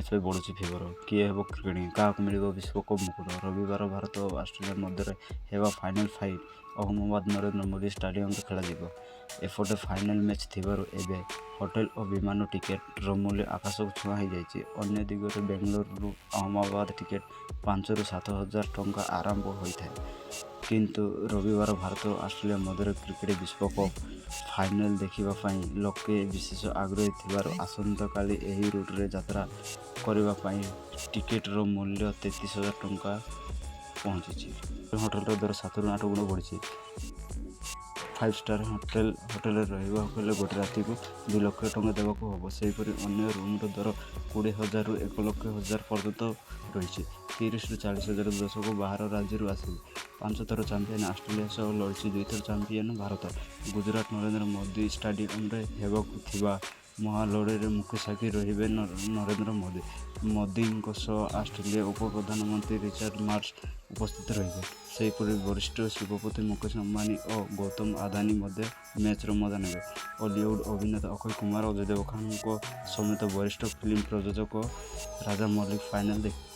Match ପାଇଁ ବଢ଼ୁଛି fever. କିଏ ହେବ କ୍ରିକେଟିଂ, କାହାକୁ ମିଳିବ ବିଶ୍ୱକପ୍ ମୁକୁଟ। ରବିବାର ଭାରତ ଓ ଅଷ୍ଟ୍ରେଲିଆ ମଧ୍ୟରେ ହେବ ଫାଇନାଲ୍ ଫାଇଟ୍। ଅହମ୍ମଦାବାଦ ନରେନ୍ଦ୍ର ମୋଦି ଷ୍ଟାଡିୟମରେ ଖେଳାଯିବ। ଏପଟେ ଫାଇନାଲ୍ ମ୍ୟାଚ୍ ଥିବାରୁ ଏବେ ହୋଟେଲ ଓ ବିମାନ ଟିକେଟର ମୂଲ୍ୟ ଆକାଶକୁ ଛୁଆଁ ହୋଇଯାଇଛି। ଅନ୍ୟ ଦିଗରେ ବେଙ୍ଗାଲୁରୁରୁ ଅହମ୍ମଦାବାଦ ଟିକେଟ 5,000ରୁ 7,000 ଟଙ୍କା ଆରମ୍ଭ ହୋଇଥାଏ। କିନ୍ତୁ ରବିବାର ଭାରତ ଓ ଅଷ୍ଟ୍ରେଲିଆ ମଧ୍ୟରେ କ୍ରିକେଟ ବିଶ୍ୱକପ୍ ଫାଇନାଲ୍ ଦେଖିବା ପାଇଁ ଲୋକେ ବିଶେଷ ଆଗ୍ରହୀ ଥିବାରୁ ଆସନ୍ତାକାଲି ଏହି ରୁଟ୍ରେ ଯାତ୍ରା କରିବା ପାଇଁ ଟିକେଟର ମୂଲ୍ୟ 33,000 ଟଙ୍କା ପହଞ୍ଚିଛି। ହୋଟେଲର ଦର 7ରୁ 8 ଗୁଣ ବଢ଼ିଛି। 5 ଷ୍ଟାର ହୋଟେଲରେ ରହିବାକୁ ହେଲେ ଗୋଟେ ରାତିକୁ 2 ଲକ୍ଷ ଟଙ୍କା ଦେବାକୁ ହେବ। ସେହିପରି ଅନ୍ୟ ରୁମ୍ର ଦର 20,000ରୁ 1,00,000 ପର୍ଯ୍ୟନ୍ତ ରହିଛି। 30,000ରୁ 40,000 ଦର୍ଶକ ବାହାର ରାଜ୍ୟରୁ ଆସିବେ। 5 ଥର ଚାମ୍ପିୟନ ଅଷ୍ଟ୍ରେଲିଆ ସହ ଲଢ଼ିଛି 2 ଥର ଚାମ୍ପିୟନ ଭାରତ। ଗୁଜରାଟ ନରେନ୍ଦ୍ର ମୋଦି ଷ୍ଟାଡିୟମରେ ହେବାକୁ ଥିବା ମହାଲଢ଼େଇରେ ମୁଖ୍ୟ ସାକ୍ଷୀ ରହିବେ ନରେନ୍ଦ୍ର ମୋଦି। ମୋଦିଙ୍କ ସହ ଅଷ୍ଟ୍ରେଲିଆ ଉପପ୍ରଧାନମନ୍ତ୍ରୀ ରିଚାର୍ଡ ମାର୍ସ ଉପସ୍ଥିତ ରହିବେ। ସେହିପରି ବରିଷ୍ଠ ଶିଳ୍ପପତି ମୁକେଶ ଅମ୍ବାନୀ ଓ ଗୌତମ ଆଦାନୀ ମଧ୍ୟ ମ୍ୟାଚ୍ର ମଜା ନେବେ। ବଲିଉଡ୍ ଅଭିନେତା ଅକ୍ଷୟ କୁମାର, ଅଜୟ ଦେବଗନଙ୍କ ସମେତ ବରିଷ୍ଠ ଫିଲ୍ମ ପ୍ରଯୋଜକ ରାଜା ମଲ୍ଲିକ ଫାଇନାଲ୍ ଦେଖିବେ।